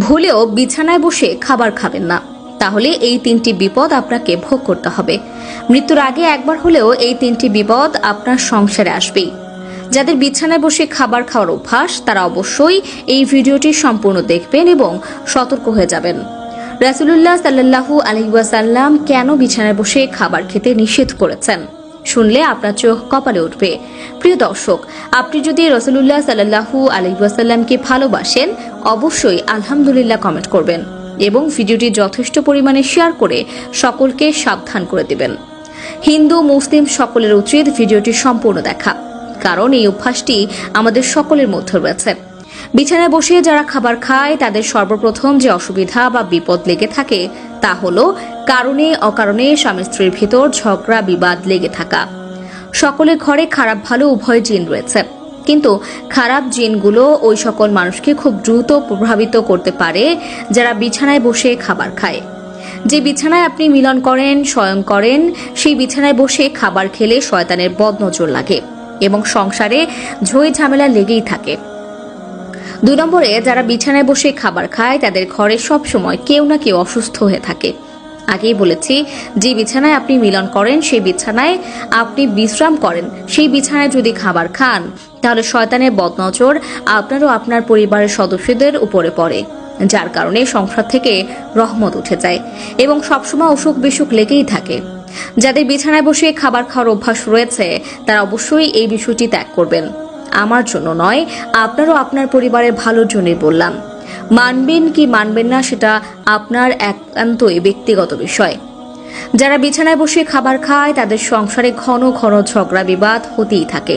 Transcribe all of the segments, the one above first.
ভুলেও বিছানায় বসে খাবার খাবেন না, তাহলে এই 3টি বিপদ আপনাকে ভোগ করতে হবে। মৃত্যুর আগে একবার হলেও এই 3টি বিপদ আপনার সংসারে আসবেই। যাদের বিছানায় বসে খাবার খাওয়ার অভ্যাস তারা অবশ্যই এই ভিডিওটি সম্পূর্ণ দেখবেন এবং সতর্ক হয়ে যাবেন। রাসূলুল্লাহ সাল্লাল্লাহু আলাইহি ওয়াসাল্লাম কেন বিছানায় বসে খাবার খেতে নিষেধ করেছেন, শুনলে আপনার চোখ কপালে উঠবে। প্রিয় দর্শক, আপনি যদি রাসূলুল্লাহ সাল্লাল্লাহু আলাইহি ওয়াসাল্লামকে ভালোবাসেন অবশ্যই আলহামদুলিল্লাহ কমেন্ট করবেন এবং ভিডিওটি যথেষ্ট পরিমাণে শেয়ার করে সকলকে সাবধান করে দিবেন। হিন্দু মুসলিম সকলের উচিত ভিডিওটি সম্পূর্ণ দেখা, কারণ এই অভ্যাসটি আমাদের সকলের মধ্যে রয়েছে। বিছানায় বসে যারা খাবার খায় তাদের সর্বপ্রথম যে অসুবিধা বা বিপদ লেগে থাকে তা হলো কারণে অকারণে স্বামী স্ত্রীর ভিতর ঝগড়া বিবাদ লেগে থাকা। সকলের ঘরে খারাপ ভালো উভয় জিন রয়েছে, কিন্তু খারাপ জিনগুলো ওই সকল মানুষকে খুব দ্রুত প্রভাবিত করতে পারে যারা বিছানায় বসে খাবার খায়। যে বিছানায় আপনি মিলন করেন শয়ন করেন সেই বিছানায় বসে খাবার খেলে শয়তানের বদনজর লাগে এবং সংসারে ঝই ঝামেলা লেগেই থাকে। 2 নম্বরে যারা বিছানায় বসে খাবার খায় তাদের ঘরে সব সময় কেউ না কেউ অসুস্থ হয়ে থাকে। আগেই বলেছি, যে বিছানায় আপনি মিলন করেন সেই বিছানায় আপনি বিশ্রাম করেন সেই বিছানায় যদি খাবার খান তাহলে শয়তানের বদনজর আপনার ও আপনার পরিবারের সদস্যদের উপরে পড়ে, যার কারণে সংসার থেকে রহমত উঠে যায় এবং সবসময় অসুখ বিসুখ লেগেই থাকে। যাদের বিছানায় বসে খাবার খাওয়ার অভ্যাস রয়েছে তারা অবশ্যই এই বিষয়টি ত্যাগ করবেন। আমার জন্য নয়, আপনারও আপনার পরিবারের ভালোর জন্যই বললাম। মানবেন কি মানবেন না সেটা আপনার একান্তই ব্যক্তিগত বিষয়। যারা বিছানায় বসে খাবার খায় তাদের সংসারে ঘন ঘন ঝগড়া বিবাদ হতেই থাকে।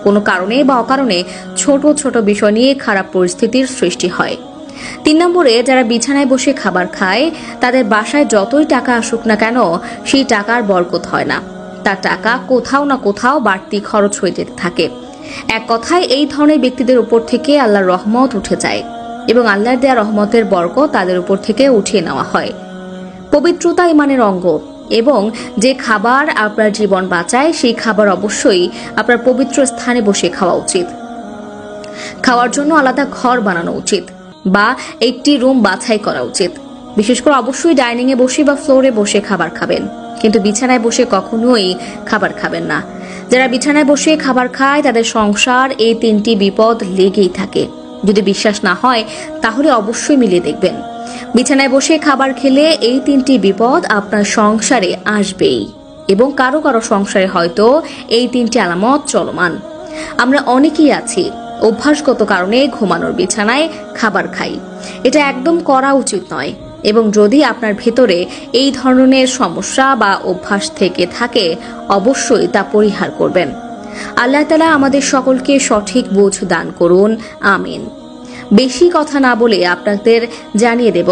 কোনো কারণে বা অকারণে ছোট ছোট বিষয় নিয়ে খারাপ পরিস্থিতির সৃষ্টি হয়। 3 নম্বরে যারা বিছানায় বসে খাবার খায় তাদের বাসায় যতই টাকা আসুক না কেন সেই টাকার বরকত হয় না, তার টাকা কোথাও না কোথাও বাড়তি খরচ হয়ে যেতে থাকে। এক কথায় এই ধরনের ব্যক্তিদের উপর থেকে আল্লাহর রহমত উঠে যায় এবং আল্লাহর দেয়া রহমতের বরকত তাদের উপর থেকে উঠিয়ে নেওয়া হয়। পবিত্রতা ঈমানের অঙ্গ এবং যে খাবার আপনার জীবন বাঁচায় সেই খাবার অবশ্যই আপনার পবিত্র স্থানে বসে খাওয়া উচিত। খাওয়ার জন্য আলাদা ঘর বানানো উচিত বা একটি রুম বাছাই করা উচিত। বিশেষ করে অবশ্যই ডাইনিং এ বসে বা ফ্লোরে বসে খাবার খাবেন, কিন্তু বিছানায় বসে কখনোই খাবার খাবেন না। যারা বিছানায় বসে খাবার খায় তাদের সংসার এই 3টি বিপদ লেগেই থাকে। যদি বিশ্বাস না হয় তাহলে অবশ্যই মিলিয়ে দেখবেন। বিছানায় বসে খাবার খেলে এই 3টি বিপদ আপনার সংসারে আসবেই এবং কারো কারো সংসারে হয়তো এই 3টি আলামত চলমান। আমরা অনেকেই আছি অভ্যাসগত কারণে ঘুমানোর বিছানায় খাবার খাই, এটা একদম করা উচিত নয় এবং যদি আপনার ভেতরে এই ধরনের সমস্যা বা অভ্যাস থেকে থাকে অবশ্যই তা পরিহার করবেন। আল্লাহ তাআলা আমাদের সকলকে সঠিক বুঝ দান করুন, আমিন। বেশি কথা না বলে আপনাদের জানিয়ে দেব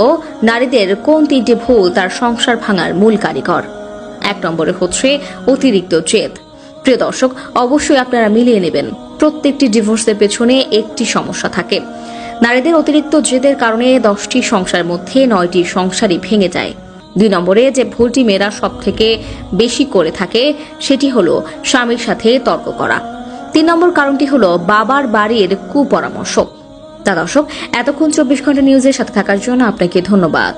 নারীদের কোন 3টি ভুল তার সংসার ভাঙার মূল কারিগর। 1 নম্বরে হচ্ছে অতিরিক্ত জেদ। প্রিয় দর্শক, অবশ্যই আপনারা মিলিয়ে নেবেন, প্রত্যেকটি ডিভোর্সের পেছনে একটি সমস্যা থাকে। নারীদের অতিরিক্ত জেদের কারণে 10টি সংসারের মধ্যে 9টি সংসারই ভেঙে যায়। 2 নম্বরে যে ভুলটি মেয়েরা সব থেকে বেশি করে থাকে সেটি হলো স্বামীর সাথে তর্ক করা। 3 নম্বর কারণটি হলো বাবার বাড়ির কুপরামর্শ। তা দর্শক, এতক্ষণ 24 ঘন্টা নিউজের সাথে থাকার জন্য আপনাকে ধন্যবাদ।